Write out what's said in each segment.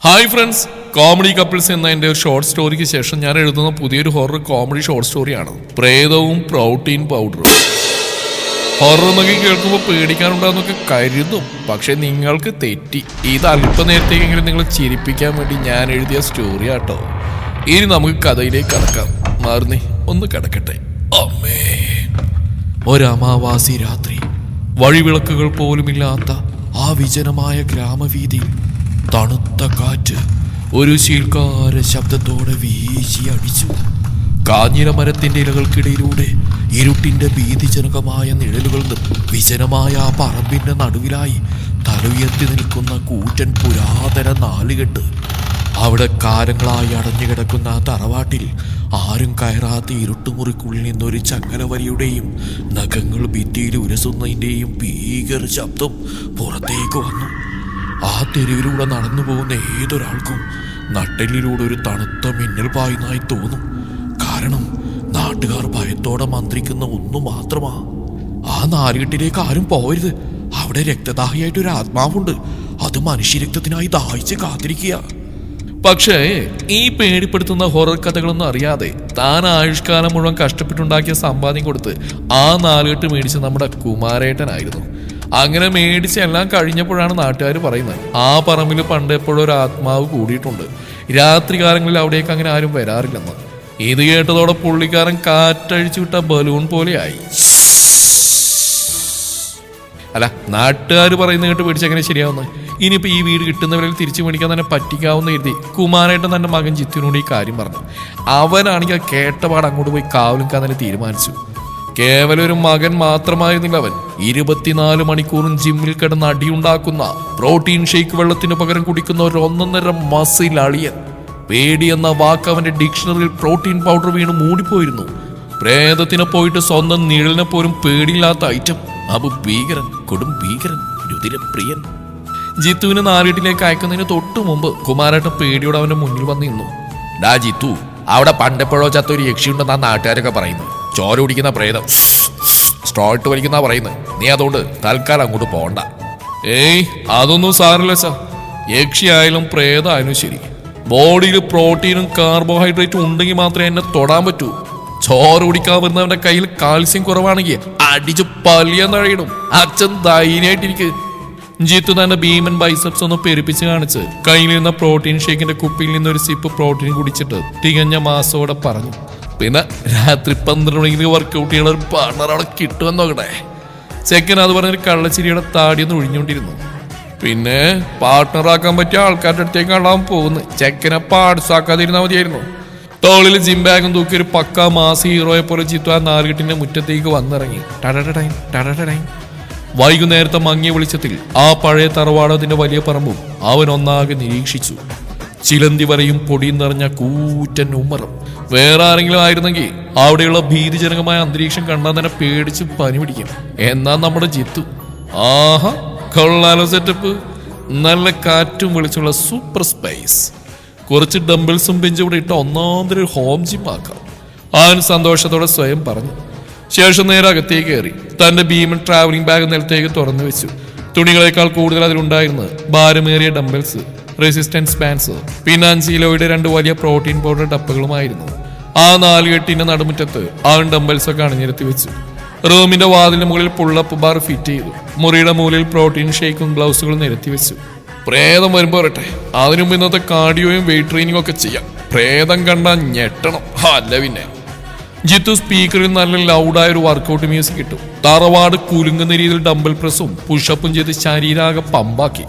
Hi friends, comedy couples എന്ന എൻ്റെ ഒരു ഷോർട്ട് സ്റ്റോറിക്ക് ശേഷം ഞാൻ എഴുതുന്ന പുതിയൊരു ഹൊറർ കോമഡി ഷോർട്ട് സ്റ്റോറിയാണ് പ്രേതവും പ്രോട്ടീൻ പൗഡറും. ഹൊറർ എന്നൊക്കെ കേൾക്കുമ്പോൾ പേടിക്കാനുണ്ടാകുന്നൊക്കെ കരുതും, പക്ഷെ നിങ്ങൾക്ക് തെറ്റി. ഇത് അല്പനേരത്തേക്കെങ്കിലും നിങ്ങളെ ചിരിപ്പിക്കാൻ വേണ്ടി ഞാൻ എഴുതിയ സ്റ്റോറി ആട്ടോ. ഇനി നമുക്ക് കഥയിലേക്ക് കടക്കാം. മാറുന്നേ, ഒന്ന് കിടക്കട്ടെ. അമ്മേ. ഒരമാവാസി രാത്രി, വഴിവിളക്കുകൾ പോലുമില്ലാത്ത ആ വിജനമായ ഗ്രാമവീതിയിൽ തണുത്ത കാറ്റ് ഒരു ശീൽക്കാര ശബ്ദത്തോടെ വീശി അടിച്ചു. കാഞ്ഞിര മരത്തിന്റെ ഇലകൾക്കിടയിലൂടെ ഇരുട്ടിന്റെ ഭീതിജനകമായ നിഴലുകൾ വിജനമായ ആ പറമ്പിന്റെ നടുവിലായി തലയുയർത്തി നിൽക്കുന്ന കൂറ്റൻ പുരാതന നാലുകെട്ട്. അവിടെ കാലങ്ങളായി അടഞ്ഞുകിടക്കുന്ന ആ തറവാട്ടിൽ ആരും കയറാത്ത ഇരുട്ടുമുറിക്കുള്ളിൽ നിന്നൊരു ചങ്ങലവരിയുടെയും നഖങ്ങൾ ഭിത്തിയിൽ ഉരസുന്നതിൻ്റെയും ഭീകര ശബ്ദം പുറത്തേക്ക് വന്നു. ആ തെരുവിലൂടെ നടന്നു പോകുന്ന ഏതൊരാൾക്കും നട്ടെല്ലിലൂടെ ഒരു തണുത്ത മിന്നൽ പായുന്നതായി തോന്നും. കാരണം നാട്ടുകാർ ഭയത്തോടെ മന്ത്രിക്കുന്ന ഒന്നു മാത്രമാ, ആ നാലുകെട്ടിലേക്ക് ആരും പോകരുത്. അവിടെ രക്തദാഹിയായിട്ടൊരു ആത്മാവുണ്ട്, അത് മനുഷ്യരക്തത്തിനായി ദാഹിച്ച് കാത്തിരിക്കുക. പക്ഷേ ഈ പേടിപ്പെടുത്തുന്ന ഹൊറർ കഥകളൊന്നും അറിയാതെ താൻ ആയുഷ്കാലം മുഴുവൻ കഷ്ടപ്പെട്ടുണ്ടാക്കിയ സമ്പാദ്യം കൊടുത്ത് ആ നാലുകെട്ട് മേടിച്ച നമ്മുടെ കുമാരേട്ടനായിരുന്നു. അങ്ങനെ മേടിച്ച് എല്ലാം കഴിഞ്ഞപ്പോഴാണ് നാട്ടുകാർ പറയുന്നത്, ആ പറമ്പിൽ പണ്ട് എപ്പോഴും ഒരു ആത്മാവ് കൂടിയിട്ടുണ്ട്, രാത്രി കാലങ്ങളിൽ അവിടേക്ക് അങ്ങനെ ആരും വരാറില്ലെന്ന്. ഇത് കേട്ടതോടെ പുള്ളിക്കാരൻ കാറ്റഴിച്ചു വിട്ട ബലൂൺ പോലെയായി. അല്ല, നാട്ടുകാർ പറയുന്നത് കേട്ട് പേടിച്ച് എങ്ങനെ ശരിയാവുന്നത്? ഇനിയിപ്പോൾ ഈ വീട് കിട്ടുന്നവരിൽ തിരിച്ചു മേടിക്കാൻ തന്നെ പറ്റിക്കാവുന്ന എഴുതി കുമാരേട്ടൻ തന്റെ മകൻ ജിത്തുവിനോട് ഈ കാര്യം പറഞ്ഞു. അവനാണെങ്കിൽ കേട്ടപാട് അങ്ങോട്ട് പോയി കാവലിക്കാൻ തന്നെ തീരുമാനിച്ചു. കേവലം ഒരു മകൻ മാത്രമായിരുന്നില്ല അവൻ. 24 മണിക്കൂറും ജിമ്മിൽ കിടന്ന് അടിയുണ്ടാക്കുന്ന, പ്രോട്ടീൻ ഷേക്ക് വെള്ളത്തിന് പകരം കുടിക്കുന്ന ഒരു ഒന്നൊന്നര മസിൽ അളിയൻ. പേടി എന്ന വാക്ക് അവന്റെ ഡിക്ഷണറിയിൽ പ്രോട്ടീൻ പൗഡർ വീണ് മൂടിപ്പോയിരുന്നു. പ്രേതത്തിനെ പോയിട്ട് സ്വന്തം നിഴലിനെ പോലും പേടിയില്ലാത്ത ഐറ്റം. അബു ഭീകരൻ, കൊടും ഭീകരൻ, രുതിരപ്രിയൻ. ജിത്തുവിനെ നാലുകെട്ടിലേക്ക് അയക്കുന്നതിന് തൊട്ടു മുമ്പ് കുമാരേട്ടൻ പേടിയോടെ അവന്റെ മുന്നിൽ വന്ന് നിന്നു. ഡാ ജിത്തു, അവിടെ പണ്ടെപ്പോഴോ ചത്തൊരു യക്ഷിയുണ്ടെന്നാ നാട്ടുകാരൊക്കെ പറയുന്നു. ചോര കുടിക്കുന്ന പ്രേതം, സ്ട്രോട്ട് വലിക്കുന്ന പറയുന്നത്. നീ അതുകൊണ്ട് തൽക്കാലം അങ്ങോട്ട് പോകണ്ട. ഏയ്, അതൊന്നും സാരമില്ല സാർ. യക്ഷിയായാലും പ്രേതമായാലും ശരി, ബോഡിയിൽ പ്രോട്ടീനും കാർബോഹൈഡ്രേറ്റും ഉണ്ടെങ്കിൽ മാത്രമേ എന്നെ തൊടാൻ പറ്റൂ. ചോര കുടിക്കാൻ വരുന്നവന്റെ കയ്യിൽ കാൽസ്യം കുറവാണെങ്കിൽ അടിച്ച് പല്ലിയാൻ തഴയിടും. അച്ഛൻ ധൈര്യമായിട്ടിരിക്കുക. ജിത്തു തന്റെ ഭീമൻ ബൈസെപ്സ് ഒന്ന് പെരുപ്പിച്ച് കാണിച്ച് കയ്യിലിരുന്ന പ്രോട്ടീൻ ഷേക്കിന്റെ കുപ്പിയിൽ നിന്നൊരു സിപ്പ് പ്രോട്ടീൻ കുടിച്ചിട്ട് തികഞ്ഞ മാസോടെ പറഞ്ഞു, പിന്നെ രാത്രി 12 മണിക്ക് വർക്കൗട്ട് ചെയ്യണ ഒരു പാർട്ണർ അവിടെ കിട്ടുമെന്ന് നോക്കട്ടെ. ചെക്കൻ അത് പറഞ്ഞൊരു കള്ളച്ചിരിയുടെ താടിയൊന്ന് ഒഴിഞ്ഞുകൊണ്ടിരുന്നു. പിന്നെ പാർട്ട്ണറാക്കാൻ പറ്റിയ ആൾക്കാരുടെ അടുത്തേക്ക് അള്ളാൻ പോകുന്നു. ചെക്കനെ പാർട്സാക്കാതിരുന്നാൽ മതിയായിരുന്നു. തോളിൽ ജിം ബാഗും തൂക്കി ഒരു പക്കാ മാസ് ഹീറോയെ പോലെ ജിത്തു ആ നാലുകെട്ടിന്റെ മുറ്റത്തേക്ക് വന്നിറങ്ങി. വൈകുന്നേരത്തെ മങ്ങിയ വെളിച്ചത്തിൽ ആ പഴയ തറവാടത്തിന്റെ വലിയ പറമ്പും അവൻ ഒന്നാകെ നിരീക്ഷിച്ചു. ചിലന്തി വരയും പൊടിയും നിറഞ്ഞ കൂറ്റൻ ഉമ്മറും. വേറെ ആരെങ്കിലും ആയിരുന്നെങ്കിൽ അവിടെയുള്ള ഭീതിജനകമായ അന്തരീക്ഷം കണ്ടാൽ തന്നെ പേടിച്ച് പനി പിടിക്കും. എന്നാ നമ്മുടെ ജിത്തു, ആഹാ കൊള്ളാലോ സെറ്റപ്പ്. നല്ല കാറ്റും വെളിച്ചുള്ള സൂപ്പർ സ്പേസ്. കുറച്ച് ഡംബിൾസും ബെഞ്ചും കൂടെ ഇട്ട ഒന്നാന്തര ഹോം ജിം ആക്കാം. അവൻ സന്തോഷത്തോടെ സ്വയം പറഞ്ഞു. ശേഷം നേരെ അകത്തേക്ക് കയറി തന്റെ ഭീമൻ ട്രാവലിംഗ് ബാഗ് നിലത്തേക്ക് തുറന്നു വെച്ചു. തുണികളെക്കാൾ കൂടുതൽ അതിലുണ്ടായിരുന്നത് ഭാരമേറിയ ഡംബിൾസ്, റെസിസ്റ്റൻസ് ബാൻഡ്സ്, പിന്നെ 5 കിലോയുടെ 2 വലിയ പ്രോട്ടീൻ പൗഡർ ഡപ്പകളുമായിരുന്നു. ആ നാലുകെട്ടിന്റെ നടുമുറ്റത്ത് അവൻ ഡംബിൾസൊക്കെ അണിനിരത്തി വെച്ചു. റൂമിന്റെ വാതിലിന് മുകളിൽ പുള്ളപ്പ് ബാർ ഫിറ്റ് ചെയ്തു. മുറിയുടെ മൂലയിൽ പ്രോട്ടീൻ ഷേക്കും ഗ്ലൗസുകളും നിരത്തി വെച്ചു. പ്രേതം വരുമ്പോ വരട്ടെ, അതിനുമുമ്പ് ഇന്നത്തെ കാർഡിയോയും വെയിറ്റ് ട്രെയിനിങ്ങും ഒക്കെ ചെയ്യാം. പ്രേതം കണ്ടാൽ ഞെട്ടണം, അല്ല പിന്നെ. ജിത്തു സ്പീക്കറിൽ നല്ല ലൗഡായ ഒരു വർക്കൗട്ട് മ്യൂസിക് ഇട്ടു. തറവാട് കുലുങ്ങുന്ന രീതിയിൽ ഡംബൽ പ്രസ്സും പുഷപ്പും ചെയ്ത് ശരീരാകെ പമ്പാക്കി.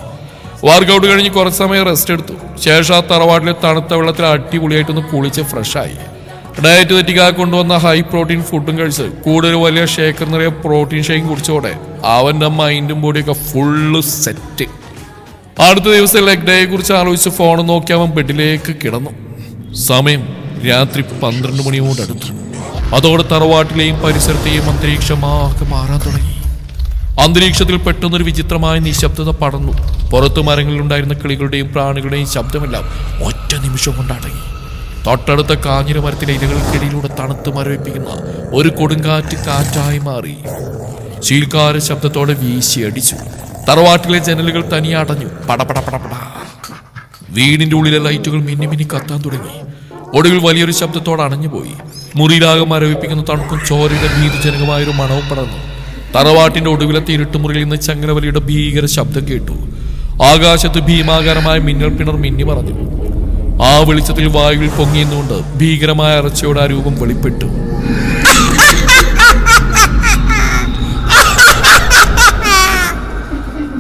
വർക്കൗട്ട് കഴിഞ്ഞ് കുറച്ച് സമയം റെസ്റ്റ് എടുത്തു. ശേഷം ആ തറവാട്ടിലെ തണുത്ത വെള്ളത്തിൽ അടിപൊളിയായിട്ടൊന്ന് കുളിച്ച് ഫ്രഷായി. ഡയറ്റ് തെറ്റിക്കാതെ കൊണ്ടുവന്ന ഹൈ പ്രോട്ടീൻ ഫുഡും കഴിച്ച് കൂടുതൽ വലിയ ഷേക്കർ നിറയെ പ്രോട്ടീൻ ഷേക്ക് കുടിച്ചോടെ അവന്റെ മൈൻഡും ബോഡിയൊക്കെ ഫുള്ള് സെറ്റ്. അടുത്ത ദിവസം ലെഗ് ഡേയെ കുറിച്ച് ആലോചിച്ച് ഫോൺ നോക്കി അവൻ ബെഡിലേക്ക് കിടന്നു. സമയം രാത്രി 12 മണിയോട് അടുത്തു. അതോടെ തറവാട്ടിലെയും പരിസരത്തെയും അന്തരീക്ഷമാകെ മാറാൻ തുടങ്ങി. അന്തരീക്ഷത്തിൽ പെട്ടെന്നൊരു വിചിത്രമായ നിശബ്ദത പടർന്നു. പുറത്തു മരങ്ങളിലുണ്ടായിരുന്ന കിളികളുടെയും പ്രാണികളുടെയും ശബ്ദമെല്ലാം ഒറ്റ നിമിഷം കൊണ്ടടങ്ങി. തൊട്ടടുത്ത കാഞ്ഞിര മരത്തിലെ ഇലകൾക്കിടയിലൂടെ തണുത്ത് മരവിപ്പിക്കുന്ന ഒരു കൊടുങ്കാറ്റ് കാറ്റായി മാറി. ശീൽക്കാര ശബ്ദത്തോടെ വീശി അടിച്ചു. തറവാട്ടിലെ ജനലുകൾ തനിയെ അടഞ്ഞു. പടപടപടപട. വീടിന്റെ ഉള്ളിലെ ലൈറ്റുകൾ മിന്നി മിന്നി കത്താൻ തുടങ്ങി. ഒടുവിൽ വലിയൊരു ശബ്ദത്തോടെ അണഞ്ഞുപോയി. മുറിയിലാകെ മരവിപ്പിക്കുന്ന തണുപ്പും ചോരയുടെ ഭീതിജനകമായൊരു മണവും പടർന്നു. തറവാട്ടിന്റെ ഒടുവിലത്തെ ഇരുട്ടുമുറിയിൽ നിന്ന് ചങ്ങലവലിയുടെ ഭീകര ശബ്ദം കേട്ടു. ആകാശത്ത് ഭീമാകാരമായ മിന്നൽ പിണർ മിന്നി പറഞ്ഞു. ആ വെളിച്ചത്തിൽ വായുവിൽ പൊങ്ങിയെന്നുകൊണ്ട് ഭീകരമായ അറച്ചയോടെ ആ രൂപം വെളിപ്പെട്ടു.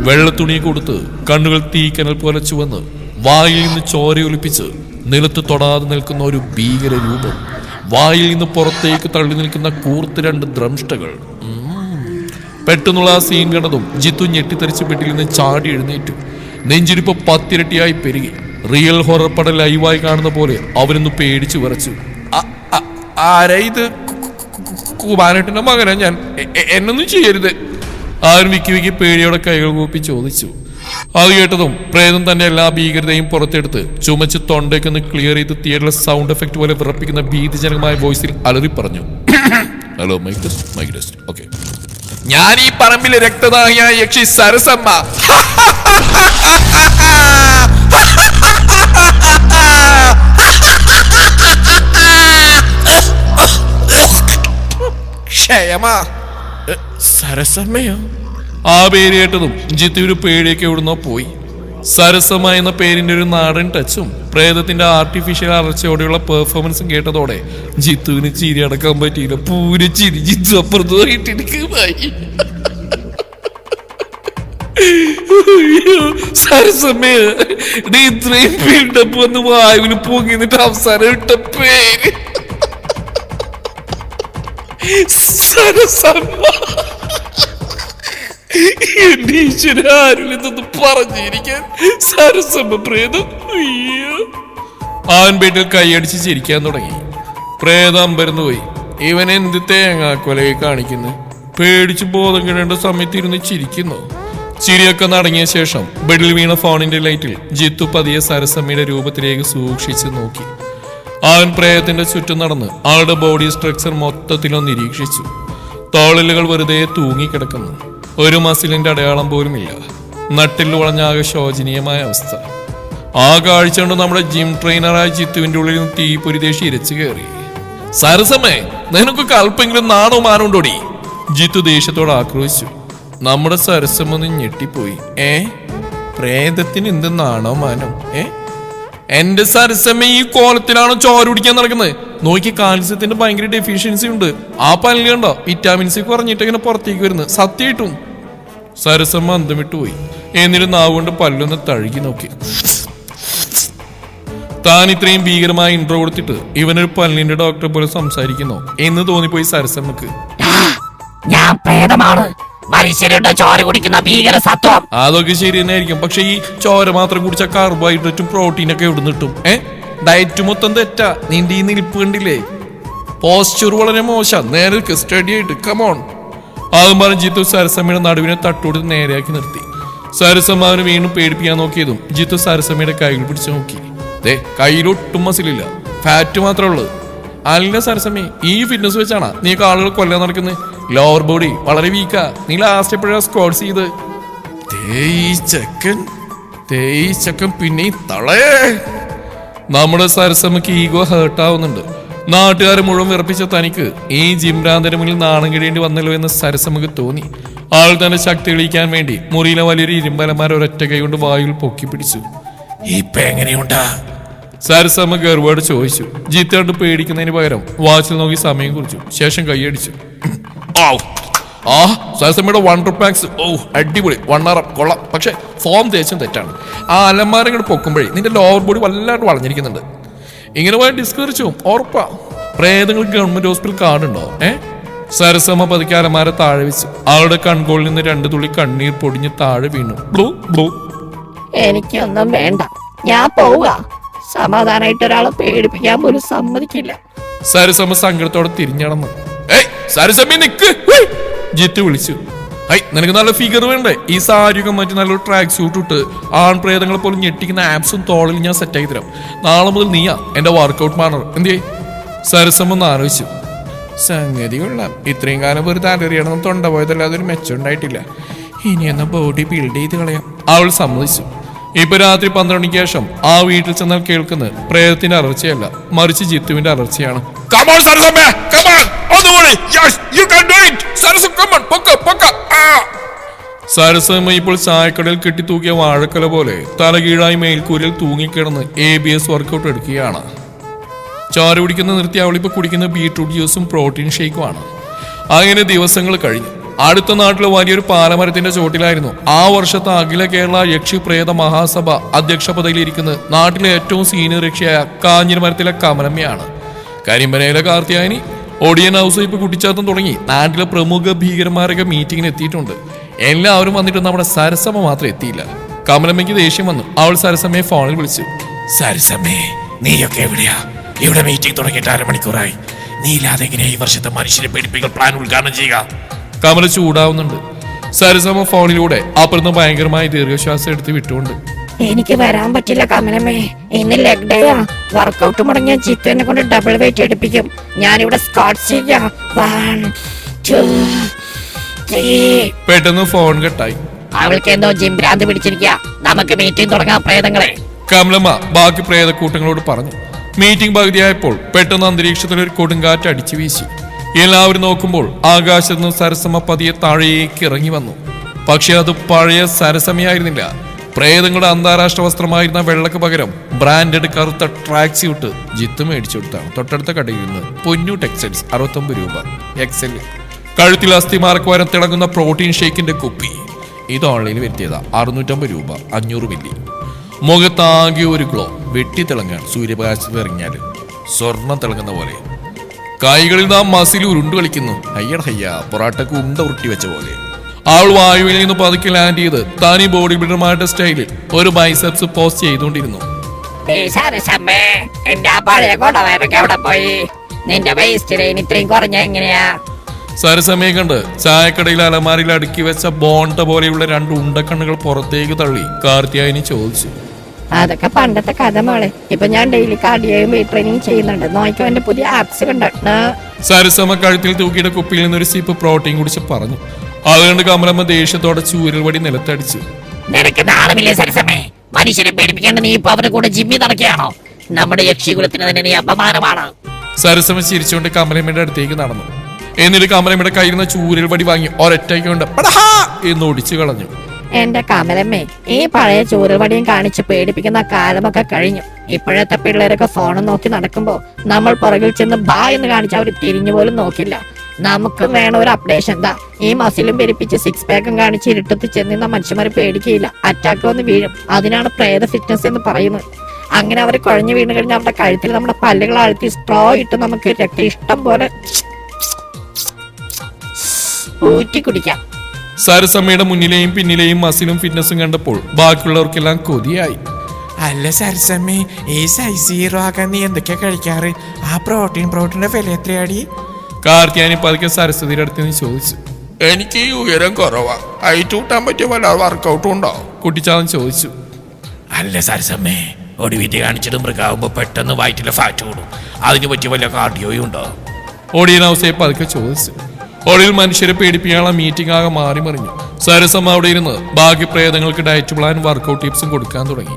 വെള്ളത്തുണി കൊടുത്ത് കണ്ണുകൾ തീക്കനൽ പോലെ ചുവന്ന് വായിൽ നിന്ന് ചോരയൊലിപ്പിച്ച് നിലത്ത് തൊടാതെ നിൽക്കുന്ന ഒരു ഭീകര രൂപം. വായിൽ നിന്ന് പുറത്തേക്ക് തള്ളി നിൽക്കുന്ന കൂർത്ത് 2 ദ്രംഷ്ടകൾ. പെട്ടെന്നുള്ള ആ സീൻ കണ്ടതും ജിത്തു ഞെട്ടിത്തെറിച്ച് ബെഡിൽ നിന്ന് ചാടി എഴുന്നേറ്റു. നെഞ്ചിരിപ്പ് 10 ഇരട്ടിയായി പെരുകി. റിയൽ ഹൊറർ പടം ലൈവായി കാണുന്ന പോലെ അവനൊന്ന് പേടിച്ചു വിറച്ചു. ആരാ ഇത്? കുമാരേട്ടന്റെ മകനാ ഞാൻ, എന്നൊന്നും ചെയ്യരുത്. ആരും വിക്കി വിക്കി പേടിയോടെ കൈകൾ കൂപ്പി ചോദിച്ചു. അത് കേട്ടതും പ്രേതം തന്റെ എല്ലാ ഭീകരതയും പുറത്തെടുത്ത് ചുമച്ച് തൊണ്ടയ്ക്കൊന്ന് ക്ലിയർ ചെയ്ത് തിയേറ്ററിലെ സൗണ്ട് എഫക്ട് പോലെ വിറപ്പിക്കുന്ന ഭീതിജനകമായ വോയിസിൽ അലറി പറഞ്ഞു. Hello mic test. ഓക്കെ, ഞാൻ ഈ പറമ്പിലെ രക്തദാഹിയായ യക്ഷി സരസമ്മ. ക്ഷയമാ. സരസമ്മയോ? ആ പേര് കേട്ടതും ജിത്തു ഒരു പേടിയൊക്കെ എവിടുന്നോ പോയി. സരസമ്മ എന്ന പേരിന്റെ ഒരു നാടൻ ടച്ചും പ്രേതത്തിന്റെ ആർട്ടിഫിഷ്യൽ അറച്ചയോടെയുള്ള പെർഫോമൻസും കേട്ടതോടെ ജിത്തുവിന് ചിരി അടക്കാൻ പറ്റിയില്ല. പൂര ചിരി ജിത്തു അപ്പുറത്ത് പോയിട്ടിരിക്കുമായി. സരസമ്മയ, നീ ഇത്രയും ബിൽഡപ്പ് വന്ന് വായുവിന് പൊങ്ങി നിന്നിട്ട് അവസാനം ഇട്ട പേര് സരസമ്മ. എന്റെ ഈശ്വര, ആരും ഇതൊന്ന് പറഞ്ഞിരിക്കാൻ. സരസമ്മ പ്രേതം. അവൻ വീട്ടിൽ കൈയടിച്ച് ചിരിക്കാൻ തുടങ്ങി. പ്രേതം അമ്പരന്ന് പോയി. ഇവൻ എന്ത് തേങ്ങാക്കൊലയെ കാണിക്കുന്നു? പേടിച്ച് ബോധം കിടേണ്ട സമയത്ത് ഇരുന്ന് ചിരിക്കുന്നു. ചിരിയൊക്കെ നടങ്ങിയ ശേഷം ബെഡിൽ വീണ ഫോണിന്റെ ലൈറ്റിൽ ജിത്തു പതിയെ സരസമ്മയുടെ രൂപത്തിലേക്ക് സൂക്ഷിച്ച് നോക്കി. അവൻ പ്രേതത്തിന്റെ ചുറ്റും നടന്ന് ആളുടെ ബോഡി സ്ട്രക്ചർ മൊത്തത്തിലൊന്ന് നിരീക്ഷിച്ചു. തോളലുകൾ വെറുതെ തൂങ്ങിക്കിടക്കുന്നു. ഒരു മസിലിന്റെ അടയാളം പോലുമില്ല. നട്ടിൽ വളഞ്ഞാകെ ശോചനീയമായ അവസ്ഥ. ആ കാഴ്ച കൊണ്ട് നമ്മുടെ ജിം ട്രെയിനറായ ജിത്തുവിന്റെ ഉള്ളിൽ നിന്ന് തീപ്പൊരിദേശി ഇരച്ചു കയറി. സരസമ്മേ, നിനക്കൊക്കെ അല്പെങ്കിലും നാണോ മാനുണ്ടോടി? ജിത്തു ദേഷ്യത്തോട് ആക്രോശിച്ചു. നമ്മുടെ സരസമ്മ ഒന്ന് ഞെട്ടിപ്പോയി. പ്രേതത്തിന് എന്ത് നാണോ മാനോ? എന്റെ സരസമ്മ ഈ കോലത്തിലാണോ ചോര കുടിക്കാൻ നടക്കുന്നത്? നോക്കി, കാൽസ്യത്തിന്റെ ഭയങ്കര ഡെഫിഷ്യൻസി ഉണ്ട്. ആ പല്ല് കണ്ടോ, വിറ്റാമിൻ സി കുറഞ്ഞിട്ട് ഇങ്ങനെ പുറത്തേക്ക് വരുന്നത്. സത്യമായിട്ടും. സരസമ്മ അന്തം വിട്ടുപോയി. എന്നിട്ട് നാവുകൊണ്ട് പല്ലൊന്ന് തഴുകി നോക്കി. താൻ ഇത്രയും ഭീകരമായ ഇൻട്രോ കൊടുത്തിട്ട് ഇവനൊരു പല്ലിന്റെ ഡോക്ടറെ പോലെ സംസാരിക്കുന്നോ എന്ന് തോന്നിപ്പോയി സരസമ്മക്ക്. ഞാൻ പ്രേതമാണ്, മനുഷ്യരുടെ ചോര കുടിക്കുന്ന ഭീകര സത്വം. അതൊക്കെ ശരി തന്നെ ആയിരിക്കും. പക്ഷെ ഈ ചോര മാത്രം കുടിച്ച കാർബോഹൈഡ്രേറ്റും പ്രോട്ടീനൊക്കെ എവിടെ നിട്ടും? ഡയറ്റ് മൊത്തം തെറ്റാ. നിന്റെ ഈ നിൽപ്പ് കണ്ടില്ലേ? പോസ്ചർ വളരെ മോശം. നേരെ സ്റ്റഡി ആയിട്ട് കമോൺ. അതും പറഞ്ഞ് ജിത്തു സരസമ്മയുടെ നടുവിനെ തട്ടുകൊടുത്ത് നേരെയാക്കി നിർത്തി. സരസമ്മ അവന് വീണ്ടും പേടിപ്പിക്കാൻ നോക്കിയതും ജിത്തു സരസമ്മയുടെ കൈകൾ പിടിച്ചു നോക്കി. കയ്യിലൊട്ടും മസിലില്ല, ഫാറ്റ് മാത്രമേ ഉള്ളൂ. അല്ല സരസമ്മേ, ഈ ഫിറ്റ്നസ് വെച്ചാണ് നീ ആളുകൾ കൊല്ലാൻ നടക്കുന്നത്. ലോവർ ബോഡി വളരെ വീക്കാ. നീ ലാസ്റ്റ് എപ്പോഴാണ് സ്ക്വാഡ് ചെയ്ത്? ചെക്കൻ പിന്നെ തളേ. നമ്മുടെ സരസമ്മക്ക് ഈഗോ ഹേർട്ടാവുന്നുണ്ട്. നാട്ടുകാരെ മുഴുവൻ വിറപ്പിച്ച തനിക്ക് ഈ ജിംരാന്തന്റെ മുന്നിൽ നാണം കിടേണ്ടി വന്നല്ലോ എന്ന് സരസമ്മക്ക് തോന്നി. ആൾ തന്റെ ശക്തി തെളിയിക്കാൻ വേണ്ടി മുറിയിലെ വലിയൊരു ഇരുമ്പലമാര ഒരൊറ്റ കൈ കൊണ്ട് വായുവിൽ പൊക്കി പിടിച്ചു. ഇപ്പൊ എങ്ങനെയുണ്ടാ? സരസമ്മ ഗർവോട് ചോദിച്ചു. ജിത്തോട് പേടിക്കുന്നതിന് പകരം വാച്ചിൽ നോക്കി സമയം കുറിച്ചു. ശേഷം കൈയടിച്ചു. സരസമ്മയുടെ വണ്ടർ പാക്സ് അടിപൊളി, 1 hour കൊള്ളാം. പക്ഷെ ഫോം തേച്ചും തെറ്റാണ്. ആ അലമാര ഇങ്ങോട്ട് പൊക്കുമ്പോഴേ നിന്റെ ലോവർ ബോഡി വല്ലാണ്ട് വളഞ്ഞിരിക്കുന്നുണ്ട്. ഇങ്ങനെ പോയി ഡിസ്കറിച്ചു ഉറപ്പാ. പ്രേതങ്ങൾക്ക് ഗവൺമെന്റ് ഹോസ്പിറ്റൽ കാർഡുണ്ടോ? സരസമ്മ പതുക്കെ അലമാര താഴെ വെച്ചു. അവളുടെ കൺകോളിൽ നിന്ന് 2 തുള്ളി കണ്ണീർ പൊടിഞ്ഞ് താഴെ വീണു. Blue blue. എനിക്കൊന്നും വേണ്ട, ഞാൻ പോവുക. സമാധാനായിട്ട് ഒരാളെ പേടിപ്പിക്കാൻ പോലും സമ്മതിക്കില്ല. സരസമ്മ സങ്കടത്തോടെ തിരിഞ്ഞടന്നു. സരസമ്മ നിക്ക്, ജിത്തു വിളിച്ചു. നിനക്ക് നല്ല ഫിഗർ വേണ്ടേ? ഈ സാരിയൊക്കെ മാറ്റി നല്ലൊരു ട്രാക്ക് സ്യൂട്ട് ഇട്ട് ആൺപ്രേതങ്ങളെ പോലും ഞെട്ടിക്കുന്ന ആപ്സും തോളിൽ ഞാൻ സെറ്റാക്കി തരാം. നാളെ മുതൽ നീയാ എന്റെ വർക്കൗട്ട് പാർട്ണർ. എന്തേ? സരസമ്മ ഒന്ന് ആലോചിച്ചു. സംഗതി കൊള്ളാം. ഇത്രയും കാലം ഒരു തലറിയണം തൊണ്ട പോയതല്ലാതെ ഒരു മെച്ചം ഉണ്ടായിട്ടില്ല. ഇനി എന്ന ബോഡി ബിൽഡ് ചെയ്ത് കളയാം. അവൾ സമ്മതിച്ചു. ഇപ്പൊ രാത്രി 12 മണിക്ക് ശേഷം ആ വീട്ടിൽ ചെന്നാൽ കേൾക്കുന്നത് പ്രേതത്തിന്റെ അലർച്ചയല്ല, മറിച്ച് ജിത്തുവിന്റെ അലർച്ചയാണ്. സരസമ്മ ഇപ്പോൾ ചായക്കടയിൽ കെട്ടിത്തൂക്കിയ വാഴക്കല പോലെ തലകീഴായി മേൽക്കൂരിൽ തൂങ്ങിക്കിടന്ന് ABS വർക്കൗട്ട് എടുക്കുകയാണ്. ചോര കുടിക്കുന്ന നിർത്തി അവളിപ്പോ കുടിക്കുന്ന ബീട്രൂട്ട് ജ്യൂസും പ്രോട്ടീൻ ഷേക്കുമാണ്. അങ്ങനെ ദിവസങ്ങൾ കഴിഞ്ഞു. അടുത്ത നാട്ടിലെ വലിയൊരു പാലമരത്തിന്റെ ചോട്ടിലായിരുന്നു ആ വർഷത്തെ അഖില കേരള യക്ഷി പ്രേത മഹാസഭ അധ്യക്ഷ പദവിയിലിരിക്കുന്നത് നാട്ടിലെ ഏറ്റവും സീനിയർ യക്ഷിയായ കാഞ്ഞിരമരത്തിലെ കമലമ്മയാണ്. കരിമ്പനയിലെ കാർത്തിയാനി ഒടിയൻ ഹൗസ് ഇപ്പൊ കുട്ടിച്ചാത്തം തുടങ്ങി നാട്ടിലെ പ്രമുഖ ഭീകരന്മാരൊക്കെ മീറ്റിങ്ങിന് എത്തിയിട്ടുണ്ട്. എല്ലാവരും വന്നിട്ട് നമ്മുടെ സരസമ്മ മാത്രം എത്തിയില്ല. കമലമ്മയ്ക്ക് ദേഷ്യം വന്നു. അവൾ സരസമ്മയെ ഫോണിൽ വിളിച്ചു. സരസമ്മേ, നീയൊക്കെ എവിടെയാ? ഇവിടെ മീറ്റിംഗ് തുടങ്ങിയിട്ട് 1/2 മണിക്കൂറായി. നീ ഇല്ലാതെ എങ്ങനെ ഈ വർഷത്തെ മനുഷ്യരെ പേടിപ്പിക്കൽ പ്ലാൻ ഉദ്ഘാടനം ചെയ്യുക? കമല ചൂടാവുന്നുണ്ട്. സരസമ്മ ഫോണിലൂടെ അപ്പുറത്ത് ഭയങ്കരമായി ദീർഘശ്വാസം എടുത്ത് വിട്ടുകൊണ്ട്, എനിക്ക് വരാൻ പറ്റില്ല കമലമ്മേ, ഇന്ന് ലെഗ് ഡേയാ. വർക്കൗട്ട് മുടങ്ങിയ ജിത്തുവിനെ കൊണ്ട് ഡബിൾ വെയിറ്റ് എടുപ്പിക്കും. ഞാനിവിടെ സ്ക്വാട്ട് ചെയ്യാം. 1 2 3. പെട്ടെന്ന് ഫോൺ കട്ടായി. അവൾക്ക് എന്തോ ജിം ഭ്രാന്ത് പിടിച്ചിരിക്കുക. നമുക്ക് മീറ്റിംഗ് തുടങ്ങാം പ്രേതങ്ങളെ. കമലമ്മ ബാക്കി പ്രേതക്കൂട്ടങ്ങളോട് പറഞ്ഞു. മീറ്റിംഗ് പകുതിയായപ്പോൾ പെട്ടെന്ന് അന്തരീക്ഷത്തിൽ ഒരു കൊടുങ്കാറ്റ് അടിച്ചു വീശി. എല്ലാവരും നോക്കുമ്പോൾ ആകാശത്ത് നിന്ന് സരസമ്മ പതിയെ താഴേക്ക് ഇറങ്ങി വന്നു. പക്ഷെ അത് പഴയ സരസമ്മയായിരുന്നില്ല. പ്രേതങ്ങളുടെ അന്താരാഷ്ട്ര വസ്ത്രമായിരുന്ന വെള്ളക്ക് പകരം ബ്രാൻഡഡ് കറുത്ത ട്രാക്ക് സ്യൂട്ട് ജിത്ത് മേടിച്ചു കൊടുത്താണ്. തൊട്ടടുത്ത കടയിൽ നിന്ന് പൊന്നു ടെക്സ്റ്റൈൽസ് 69 രൂപ XL. കഴുത്തിൽ അസ്ഥിമാർക്ക് വരം തിളങ്ങുന്ന പ്രോട്ടീൻ ഷേക്കിന്റെ കുപ്പി. ഇത് ഓൺലൈനിൽ വരുത്തിയതാ. 650 രൂപ 500 മില്ലി. മുഖത്താകെ ഒരു ഗ്ലോ. വെട്ടി തിളങ്ങാണ് സൂര്യപ്രകാശത്ത് ഇറങ്ങിയാൽ സ്വർണം തിളങ്ങുന്ന പോലെ. കൈകളിൽ നാം മസിൽ ഉരുണ്ടു കളിക്കുന്നു. ഹയ്യ പൊറാട്ടക്ക് ഉണ്ട ഉരുട്ടി വെച്ച പോലെ. അവൾ വായുവിൽ നിന്ന് പതുക്കെ ലാൻഡ് ചെയ്ത് തനി ബോഡി ബിൽഡർമാരുടെ സ്റ്റൈലിൽ ഒരു ബൈസെപ്സ് പോസ്റ്റ് ചെയ്തുകൊണ്ടിരുന്നു. സരസമയെ കണ്ട് ചായക്കടയിൽ അലമാരിൽ അടുക്കി വെച്ച ബോണ്ട പോലെയുള്ള 2 ഉണ്ടക്കണ്ണുകൾ പുറത്തേക്ക് തള്ളി കാർത്തിയായനി ചോദിച്ചു. അതൊക്കെ പണ്ടത്തെ കഥ മോളെ. ഇപ്പൊ ഞാൻ ഡെയിലി കാർഡിയോയും വെയിറ്റ് ട്രെയിനിങ് ചെയ്യുന്നുണ്ട്. നോക്കിയോ എന്റെ പുതിയ ആപ്സ് കണ്ടിട്ട്. സരസമ്മ കഴുത്തിൽ തൂക്കിയുടെ കുപ്പിയിൽ നിന്നൊരു സിപ്പ് പ്രോട്ടീൻ കുടിച്ച് പറഞ്ഞു. അതുകൊണ്ട് കമലമ്മ ദേഷ്യത്തോടെ ചൂരൽ വടി നിലത്തടിച്ചു. നിനക്ക് നാളമില്ലേ സരസമ്മേ? മനുഷ്യരെ പേടിപ്പിക്കേണ്ട നീ ഇപ്പൊ അവരുടെ കൂടെ ജിമ്മി നടക്കുകയാണോ? നമ്മുടെ യക്ഷികുലത്തിന് തന്നെ നീ അപമാനമാണ്. സരസമ്മ ചിരിച്ചുകൊണ്ട് കമലമ്മയുടെ അടുത്തേക്ക് നടന്നു. എന്നിട്ട് കമലമ്മയുടെ കയ്യിൽ നിന്ന് ചൂരൽ വടി വാങ്ങി ഒരൊറ്റയ്ക്ക് കൊണ്ട് എന്ന് ഒടിച്ചു കളഞ്ഞു. എന്റെ കമലമ്മേ, ഈ പഴയ ചൂരൽവടിയും കാണിച്ച് പേടിപ്പിക്കുന്ന കാലമൊക്കെ കഴിഞ്ഞു. ഇപ്പോഴത്തെ പിള്ളേരൊക്കെ ഫോണും നോക്കി നടക്കുമ്പോ നമ്മൾ പുറകിൽ ചെന്ന് ബാ എന്ന് കാണിച്ച് അവർ തിരിഞ്ഞു പോലും നോക്കില്ല. നമുക്ക് വേണം ഒരു അപ്ഡേഷൻ. എന്താ ഈ മസിലും പെരുപ്പിച്ച് 6 പാക്കും കാണിച്ച് ഇരുട്ടത്ത് ചെന്നിരുന്ന മനുഷ്യന്മാരെ പേടിക്കുകയില്ല. അറ്റാക്ക് വന്ന് വീഴും. അതിനാണ് പ്രേത ഫിറ്റ്നസ് എന്ന് പറയുന്നത്. അങ്ങനെ അവർ കുഴഞ്ഞു വീണ് കഴിഞ്ഞാൽ അവരുടെ കഴുത്തിൽ നമ്മുടെ പല്ലുകൾ അഴുത്തി സ്ട്രോ ഇട്ട് നമുക്ക് രക്തം ഇഷ്ടം പോലെ ഊറ്റി കുടിക്കാം. സരസമ്മയുടെ മുന്നിലെയും പിന്നിലെയും മസിലും ഫിറ്റ്നസും കണ്ടപ്പോൾ ബാക്കിയുള്ളവർക്കെല്ലാം കൊതിയായി. അല്ല സരസമ്മേ, ഈ സൈസ് ഹീറോ ആകാൻ നീ എന്തൊക്കെയാ കഴിക്കാറ്? ആ പ്രോട്ടീന്റെ വില എത്രയാടി? കാർത്തിയാനി പതുക്കെ സരസ്വതിയുടെ അടുത്ത് നിന്ന് ചോദിച്ചു. എനിക്ക് ഈ ഉയരം കുറവാ. ഹൈറ്റ് കൂട്ടാൻ പറ്റിയ വല്ല വർക്കൗട്ടും ഉണ്ടോ? കുട്ടിച്ചാതൻ ചോദിച്ചു. അല്ല സരസമ്മേ, ഒടിവിറ്റ് കാണിച്ചിട്ട് മൃഗാവുമ്പോ പെട്ടെന്ന് വയറ്റിലെ ഫാറ്റ് കൂടും. അതിന് പറ്റിയ വല്ല കാർഡിയോയും ഉണ്ടോ? ഓടിയൻ ഹൗസയെ പതുക്കെ ചോദിച്ചു. ഒളിയിൽ മനുഷ്യരെ പേടിപ്പിക്കാനുള്ള മീറ്റിംഗ് ആകെ മാറി മറിഞ്ഞു. സരസമ്മ അവിടെ ഇരുന്ന് ബാക്കി പ്രേതങ്ങൾക്ക് ഡയറ്റ് പ്ലാൻ വർക്കൗട്ട് ടിപ്സും കൊടുക്കാൻ തുടങ്ങി.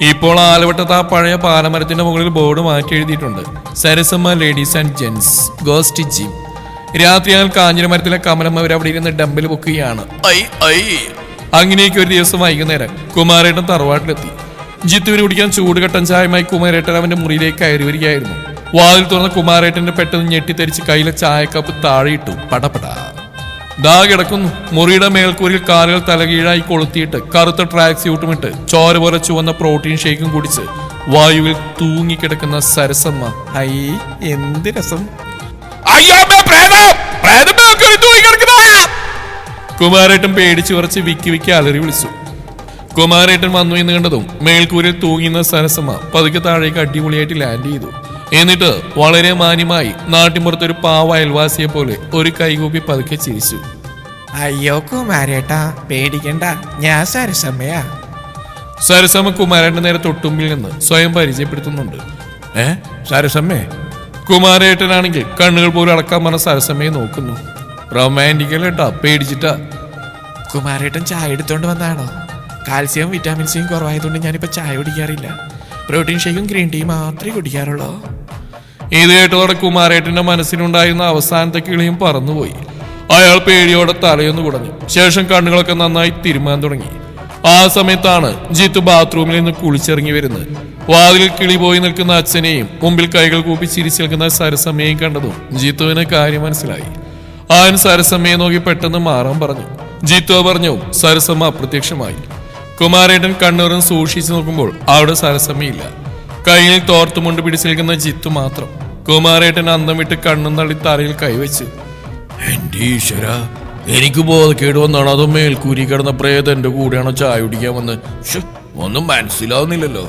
ഇപ്പോൾ ആലവട്ടത്ത് ആ പഴയ പാലമരത്തിന്റെ മുകളിൽ ബോർഡ് മാറ്റി എഴുതിയിട്ടുണ്ട്. Sarasamma ladies and gents ghost gym. രാത്രിയാൽ കാഞ്ഞിരമരത്തിലെ കമലമ്മ അവർ അവിടെ ഇരുന്ന് ഡംബൽ പൊക്കുകയാണ്. അങ്ങനെയൊക്കെ ഒരു ദിവസം വൈകുന്നേരം കുമാരേട്ടൻ തറവാട്ടിലെത്തി. ജിത്തുവിന് കുടിക്കാൻ ചൂട് കട്ടൻ ചായമായി കുമാരേട്ടൻ അവന്റെ മുറിയിലേക്ക് കയറി വരികയായിരുന്നു. വാതിൽ തുറന്ന കുമാരേട്ടന്റെ പെട്ടെന്ന് ഞെട്ടിത്തെറിച്ച് കയ്യിലെ ചായക്കപ്പ് താഴെയിട്ടു. പടപട ദാ കിടക്കുന്നു. മുറിയുടെ മേൽക്കൂരിൽ കാലുകൾ തലകീഴായി കൊളുത്തിയിട്ട് കറുത്ത ട്രാക്ക് സ്യൂട്ടുമിട്ട് ചോര പോലെ ചുവന്ന പ്രോട്ടീൻ ഷേക്കും കുടിച്ച് വായുവിൽ തൂങ്ങിക്കിടക്കുന്ന സരസമ്മ. ഹൈ, എന്ത് രസം! കുമാരേട്ടൻ പേടിച്ചു വിറച്ച് വിക്കി വിക്കി അലറി വിളിച്ചു. കുമാരേട്ടൻ വന്നു എന്ന് കണ്ടതും മേൽക്കൂരിൽ തൂങ്ങിയുന്ന സരസമ്മ പതുക്കെ താഴേക്ക് അടിപൊളിയായിട്ട് ലാൻഡ് ചെയ്തു. എന്നിട്ട് വളരെ മാന്യമായി നാട്ടിൻപുറത്തൊരു പാവ അയൽവാസിയെ പോലെ ഒരു കൈകൂപ്പി പതുക്കെ ചിരിച്ചു. അയ്യോ കുമാരേട്ടാ, പേടിക്കണ്ട, ഞാൻ സരസമ്മയാ. സരസമ്മ കുമാരേട്ടന്റെ നേരെ തൊട്ടുമ്പിൽ നിന്ന് സ്വയം പരിചയപ്പെടുത്തുന്നുണ്ട്. സരസമ്മേ? കുമാരേട്ടനാണെങ്കിൽ കണ്ണുകൾ പോലും അടക്കാൻ പറഞ്ഞ സരസമ്മയെ നോക്കുന്നു. റൊമാൻറ്റിക്കലേട്ടാ, പേടിച്ചിട്ടാ. കുമാരേട്ടൻ ചായ എടുത്തോണ്ട് വന്നാണോ? കാൽസ്യവും വിറ്റാമിൻസും കുറവായതുകൊണ്ട് ഞാനിപ്പോൾ ചായ കുടിക്കാറില്ല. പ്രോട്ടീൻ ഷേക്കും ഗ്രീൻ ടീയും മാത്രമേ കുടിക്കാറുള്ളൂ. ഇത് കേട്ടതോടെ കുമാരേട്ടന്റെ മനസ്സിലുണ്ടായിരുന്ന അവസാനത്തെ കിളിയും പറന്നുപോയി. അയാൾ പേടിയോടെ തലയൊന്ന് കുടഞ്ഞു. ശേഷം കണ്ണുകളൊക്കെ നന്നായി തിരുമാൻ തുടങ്ങി. ആ സമയത്താണ് ജിത്തു ബാത്റൂമിൽ നിന്ന് കുളിച്ചിറങ്ങി വരുന്നത്. വാതിലിൽ കിളി പോയി നിൽക്കുന്ന അച്ഛനെയും മുമ്പിൽ കൈകൾ കൂപ്പി ചിരിച്ചു നിൽക്കുന്ന സരസമ്മയെയും കണ്ടതും ജിത്തുവിന് കാര്യം മനസ്സിലായി. അവൻ സരസമ്മയെ നോക്കി പെട്ടെന്ന് മാറാൻ പറഞ്ഞു. ജിത്തു പറഞ്ഞു. സരസമ്മ അപ്രത്യക്ഷമായി. കുമാരേട്ടൻ കണ്ണൂറും സൂക്ഷിച്ചു നോക്കുമ്പോൾ അവിടെ സരസമ്മയില്ല. കയ്യിൽ തോർത്തുമുണ്ട് പിടിച്ചു നിൽക്കുന്ന ജിത്തു മാത്രം. കുമാരേട്ടൻ അന്തം വിട്ട് കണ്ണും തള്ളി തലയിൽ കൈവച്ചു. എന്റെ ഈശ്വര, എനിക്ക് ബോധക്കേട് വന്നാണോ അതോ മേൽക്കൂരി കിടന്ന പ്രേതം എന്റെ കൂടെയാണോ ചായ കുടിക്കാൻ വന്ന്? ഒന്നും മനസ്സിലാവുന്നില്ലല്ലോ.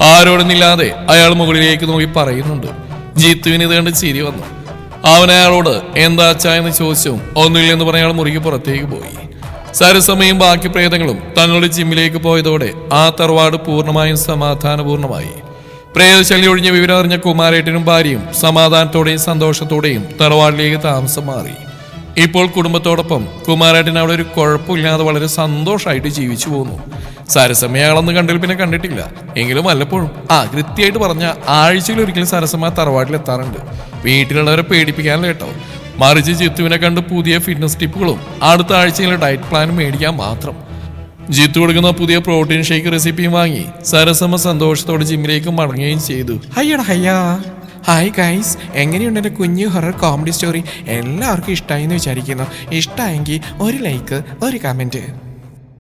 ആരോടൊന്നില്ലാതെ അയാൾ മുകളിലേക്ക് നോക്കി പറയുന്നുണ്ട്. ജിത്തുവിന് ഇത് കണ്ട് ചിരി വന്നു. അവൻ അയാളോട് എന്താ അച്ഛാ എന്ന് ചോദിച്ചു. ഒന്നുമില്ലെന്ന് പറഞ്ഞ അയാൾ മുറിക്ക് പുറത്തേക്ക് പോയി. സരസമയും ബാക്കി പ്രേതങ്ങളും തങ്ങളുടെ ജിമ്മിലേക്ക് പോയതോടെ ആ തറവാട് പൂർണ്ണമായും സമാധാനപൂർണമായി. പ്രേതശല്യം ഒഴിഞ്ഞ വിവരം അറിഞ്ഞ കുമാരേട്ടനും ഭാര്യയും സമാധാനത്തോടെയും സന്തോഷത്തോടെയും തറവാടിലേക്ക് താമസം മാറി. ഇപ്പോൾ കുടുംബത്തോടൊപ്പം കുമാരേട്ടൻ അവിടെ ഒരു കുഴപ്പമില്ലാതെ വളരെ സന്തോഷമായിട്ട് ജീവിച്ചു പോകുന്നു. സരസമ്മ അയാളൊന്നും കണ്ടിൽ പിന്നെ കണ്ടിട്ടില്ല. എങ്കിലും വല്ലപ്പോഴും കൃത്യമായിട്ട് പറഞ്ഞ ആഴ്ചയിൽ ഒരിക്കലും സരസമ്മ തറവാട്ടിൽ എത്താറുണ്ട്. വീട്ടിലുള്ളവരെ പേടിപ്പിക്കാനല്ല കേട്ടോ, മറിച്ച് ജിത്തുവിനെ കണ്ട് പുതിയ ഫിറ്റ്നസ് ടിപ്പുകളും അടുത്ത ആഴ്ചയിലെ ഡയറ്റ് പ്ലാനും മേടിക്കാൻ മാത്രം. ജിത്തു കൊടുക്കുന്ന പുതിയ പ്രോട്ടീൻ ഷേക്ക് റെസിപ്പിയും വാങ്ങി സരസമ്മ സന്തോഷത്തോടെ ജിമ്മിലേക്ക് മടങ്ങുകയും ചെയ്തു. ഹായ് ഗൈസ്, എങ്ങനെയുണ്ട് എൻ്റെ കുഞ്ഞു ഹൊറർ കോമഡി സ്റ്റോറി? എല്ലാവർക്കും ഇഷ്ടമായി എന്ന് വിചാരിക്കുന്നു. ഇഷ്ടമായെങ്കിൽ ഒരു ലൈക്ക്, ഒരു കമൻറ്റ്.